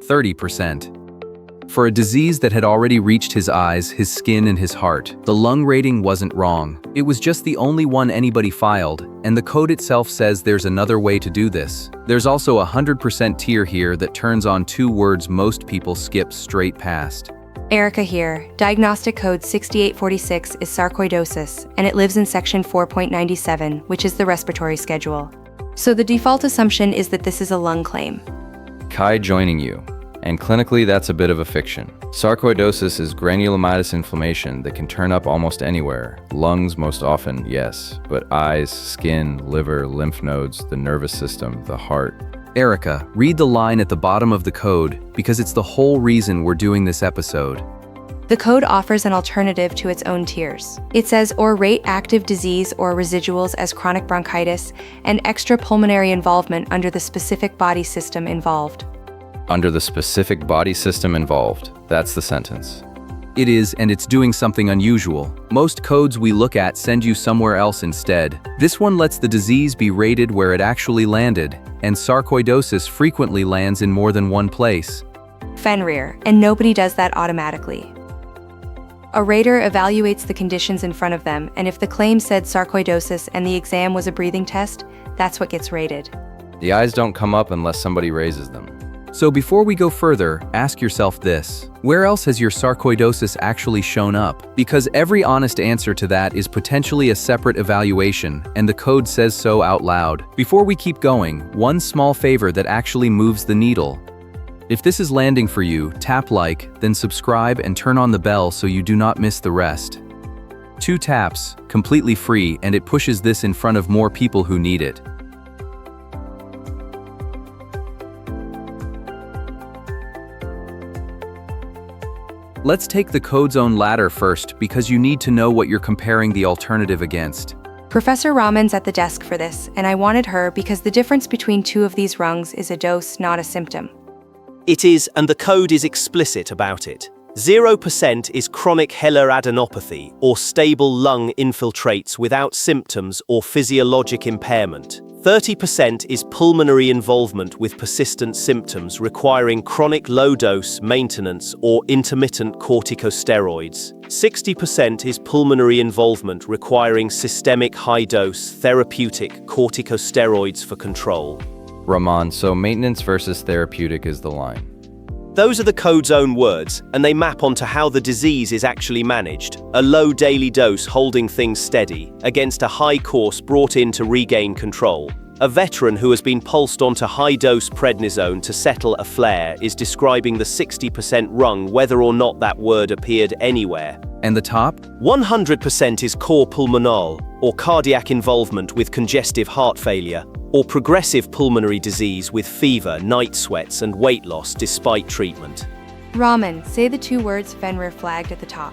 30%. For a disease that had already reached his eyes, his skin, and his heart, the lung rating wasn't wrong. It was just the only one anybody filed, and the code itself says there's another way to do this. There's also a 100% tier here that turns on two words most people skip straight past. Erica here. Diagnostic code 6846 is sarcoidosis, and it lives in section 4.97, which is the respiratory schedule. So the default assumption is that this is a lung claim. Kai joining you. And clinically, that's a bit of a fiction. Sarcoidosis is granulomatous inflammation that can turn up almost anywhere. Lungs most often, yes, but eyes, skin, liver, lymph nodes, the nervous system, the heart. Erica, read the line at the bottom of the code because it's the whole reason we're doing this episode. The code offers an alternative to its own tiers. It says or rate active disease or residuals as chronic bronchitis and extra-pulmonary involvement under the specific body system involved. Under the specific body system involved. That's the sentence. It is, and it's doing something unusual. Most codes we look at send you somewhere else instead. This one lets the disease be rated where it actually landed, and sarcoidosis frequently lands in more than one place. Fenrir, and nobody does that automatically. A rater evaluates the conditions in front of them, and if the claim said sarcoidosis and the exam was a breathing test, that's what gets rated. The eyes don't come up unless somebody raises them. So before we go further, ask yourself this. Where else has your sarcoidosis actually shown up? Because every honest answer to that is potentially a separate evaluation, and the code says so out loud. Before we keep going, one small favor that actually moves the needle. If this is landing for you, tap like, then subscribe and turn on the bell so you do not miss the rest. 2 taps, completely free, and it pushes this in front of more people who need it. Let's take the code's own ladder first because you need to know what you're comparing the alternative against. Professor Raman's at the desk for this, and I wanted her because the difference between two of these rungs is a dose, not a symptom. It is, and the code is explicit about it. 0% is chronic hilar adenopathy, or stable lung infiltrates without symptoms or physiologic impairment. 30% is pulmonary involvement with persistent symptoms requiring chronic low-dose maintenance or intermittent corticosteroids. 60% is pulmonary involvement requiring systemic high-dose therapeutic corticosteroids for control. Raman, so maintenance versus therapeutic is the line. Those are the code's own words, and they map onto how the disease is actually managed. A low daily dose holding things steady, against a high course brought in to regain control. A veteran who has been pulsed onto high-dose prednisone to settle a flare is describing the 60% rung whether or not that word appeared anywhere. And the top? 100% is core pulmonale, or cardiac involvement with congestive heart failure, or progressive pulmonary disease with fever, night sweats, and weight loss despite treatment. Raman, say the 2 words Fenrir flagged at the top.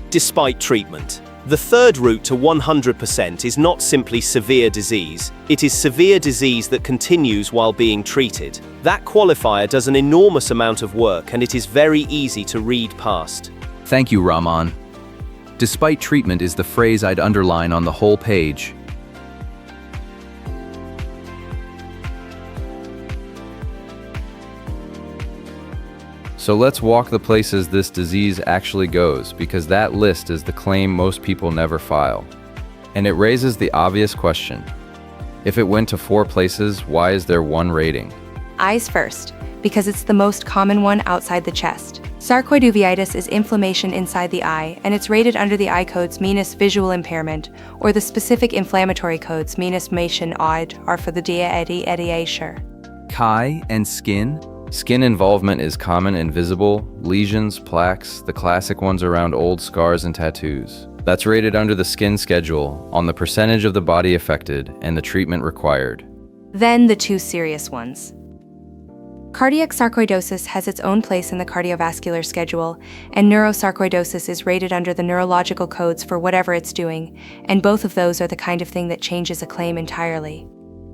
Despite treatment. The third route to 100% is not simply severe disease, it is severe disease that continues while being treated. That qualifier does an enormous amount of work and it is very easy to read past. Thank you, Raman. Despite treatment is the phrase I'd underline on the whole page. So let's walk the places this disease actually goes, because that list is the claim most people never file. And it raises the obvious question. If it went to 4 places, why is there 1 rating? Eyes first, because it's the most common one outside the chest. Sarcoidosis is inflammation inside the eye, and it's rated under the eye codes minus visual impairment, or the specific inflammatory codes minus motion odd are for the dia. Kai and skin? Skin involvement is common and visible, lesions, plaques, the classic ones around old scars and tattoos. That's rated under the skin schedule, on the percentage of the body affected, and the treatment required. Then the 2 serious ones. Cardiac sarcoidosis has its own place in the cardiovascular schedule, and neurosarcoidosis is rated under the neurological codes for whatever it's doing, and both of those are the kind of thing that changes a claim entirely.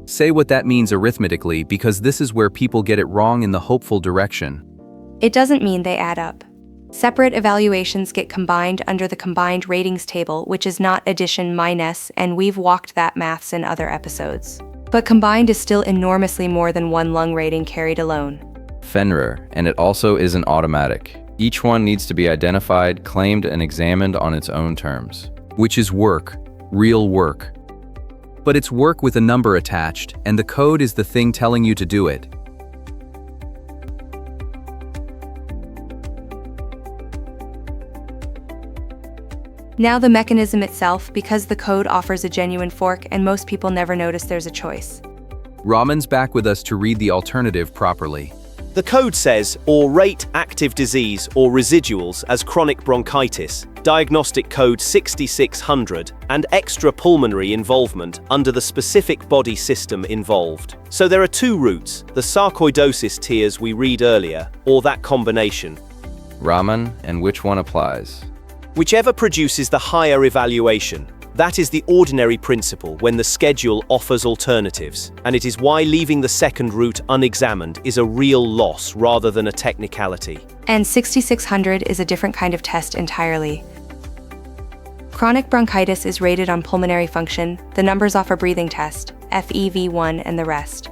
Say what that means arithmetically, because this is where people get it wrong in the hopeful direction. It doesn't mean they add up. Separate evaluations get combined under the combined ratings table, which is not addition minus, and we've walked that maths in other episodes. But combined is still enormously more than 1 lung rating carried alone. Fenrir, and it also isn't automatic. Each one needs to be identified, claimed, and examined on its own terms. Which is work, real work. But it's work with a number attached, and the code is the thing telling you to do it. Now the mechanism itself, because the code offers a genuine fork and most people never notice there's a choice. Raman's back with us to read the alternative properly. The code says, or rate active disease or residuals as chronic bronchitis, diagnostic code 6600, and extra-pulmonary involvement under the specific body system involved. So there are two routes, the sarcoidosis tiers we read earlier, or that combination. Raman, and which one applies? Whichever produces the higher evaluation. That is the ordinary principle when the schedule offers alternatives, and it is why leaving the second route unexamined is a real loss rather than a technicality. And 6600 is a different kind of test entirely. Chronic bronchitis is rated on pulmonary function, the numbers off a breathing test, FEV1 and the rest.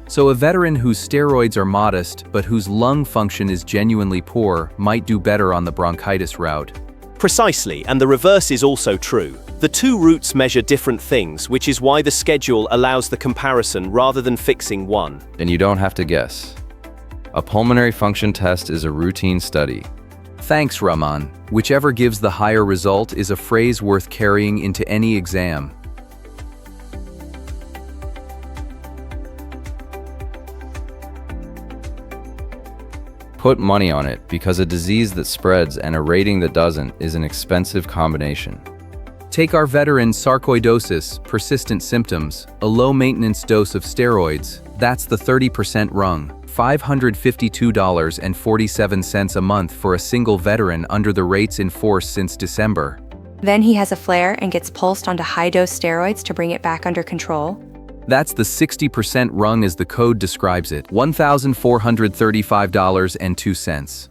So a veteran whose steroids are modest but whose lung function is genuinely poor might do better on the bronchitis route. Precisely, and the reverse is also true. The two routes measure different things, which is why the schedule allows the comparison rather than fixing one. And you don't have to guess. A pulmonary function test is a routine study. Thanks, Raman. Whichever gives the higher result is a phrase worth carrying into any exam. Put money on it, because a disease that spreads and a rating that doesn't is an expensive combination. Take our veteran sarcoidosis, persistent symptoms, a low-maintenance dose of steroids. That's the 30% rung, $552.47 a month for a single veteran under the rates in force since December. Then he has a flare and gets pulsed onto high-dose steroids to bring it back under control. That's the 60% rung as the code describes it, $1,435.02.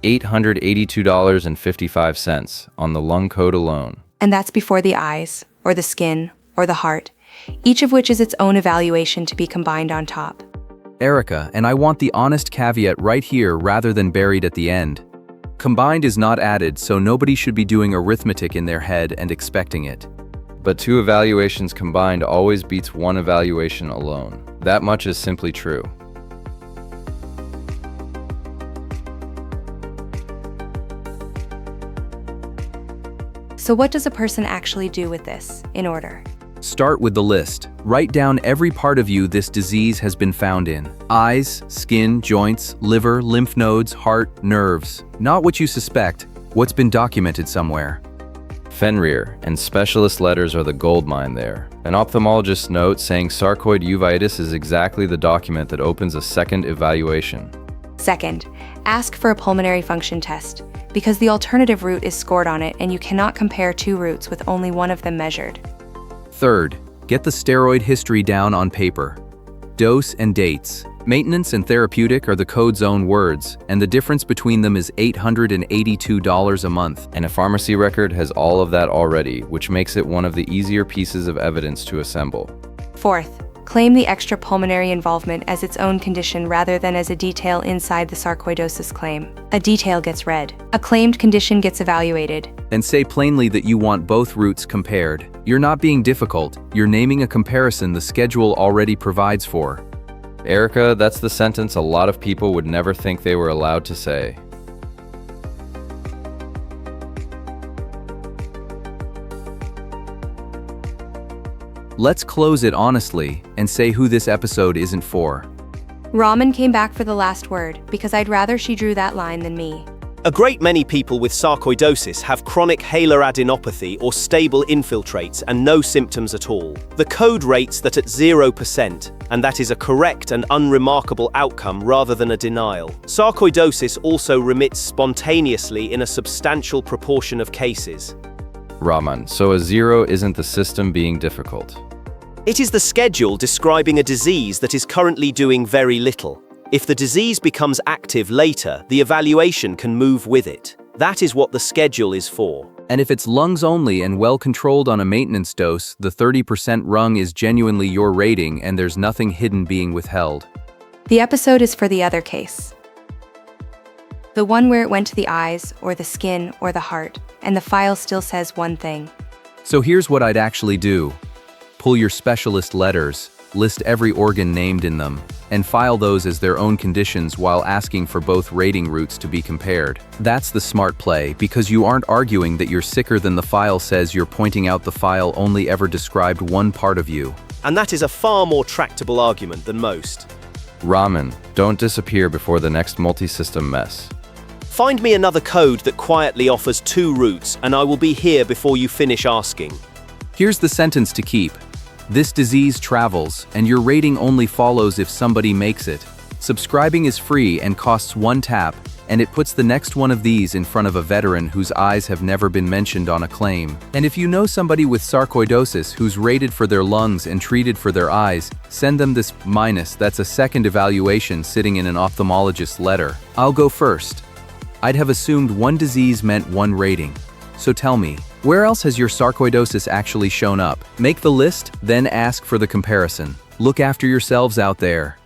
$882.55 on the lung code alone. And that's before the eyes, or the skin, or the heart, each of which is its own evaluation to be combined on top. Erica, and I want the honest caveat right here rather than buried at the end. Combined is not added, so nobody should be doing arithmetic in their head and expecting it. But two evaluations combined always beats one evaluation alone. That much is simply true. So what does a person actually do with this, in order? Start with the list. Write down every part of you this disease has been found in. Eyes, skin, joints, liver, lymph nodes, heart, nerves. Not what you suspect, what's been documented somewhere. Fenrir and specialist letters are the gold mine there. An ophthalmologist's note saying sarcoid uveitis is exactly the document that opens a second evaluation. Second, ask for a pulmonary function test, because the alternative route is scored on it and you cannot compare two routes with only one of them measured. Third, get the steroid history down on paper. Dose and dates. Maintenance and therapeutic are the code's own words, and the difference between them is $882 a month. And a pharmacy record has all of that already, which makes it one of the easier pieces of evidence to assemble. Fourth, claim the extra-pulmonary involvement as its own condition rather than as a detail inside the sarcoidosis claim. A detail gets read. A claimed condition gets evaluated. And say plainly that you want both routes compared. You're not being difficult, you're naming a comparison the schedule already provides for. Erica, that's the sentence a lot of people would never think they were allowed to say. Let's close it honestly and say who this episode isn't for. Raman came back for the last word, because I'd rather she drew that line than me. A great many people with sarcoidosis have chronic hilar adenopathy or stable infiltrates and no symptoms at all. The code rates that at 0%, and that is a correct and unremarkable outcome rather than a denial. Sarcoidosis also remits spontaneously in a substantial proportion of cases. Raman, so a 0 isn't the system being difficult. It is the schedule describing a disease that is currently doing very little. If the disease becomes active later, the evaluation can move with it. That is what the schedule is for. And if it's lungs only and well controlled on a maintenance dose, the 30% rung is genuinely your rating and there's nothing hidden being withheld. The episode is for the other case. The one where it went to the eyes, or the skin, or the heart, and the file still says one thing. So here's what I'd actually do. Pull your specialist letters, list every organ named in them, and file those as their own conditions while asking for both rating routes to be compared. That's the smart play, because you aren't arguing that you're sicker than the file says, you're pointing out the file only ever described one part of you. And that is a far more tractable argument than most. Ramen, don't disappear before the next multi-system mess. Find me another code that quietly offers 2 routes, and I will be here before you finish asking. Here's the sentence to keep. This disease travels, and your rating only follows if somebody makes it. Subscribing is free and costs 1 tap, and it puts the next one of these in front of a veteran whose eyes have never been mentioned on a claim. And if you know somebody with sarcoidosis who's rated for their lungs and treated for their eyes, send them this minus. That's a second evaluation sitting in an ophthalmologist's letter. I'll go first. I'd have assumed one disease meant one rating. So tell me, where else has your sarcoidosis actually shown up? Make the list, then ask for the comparison. Look after yourselves out there.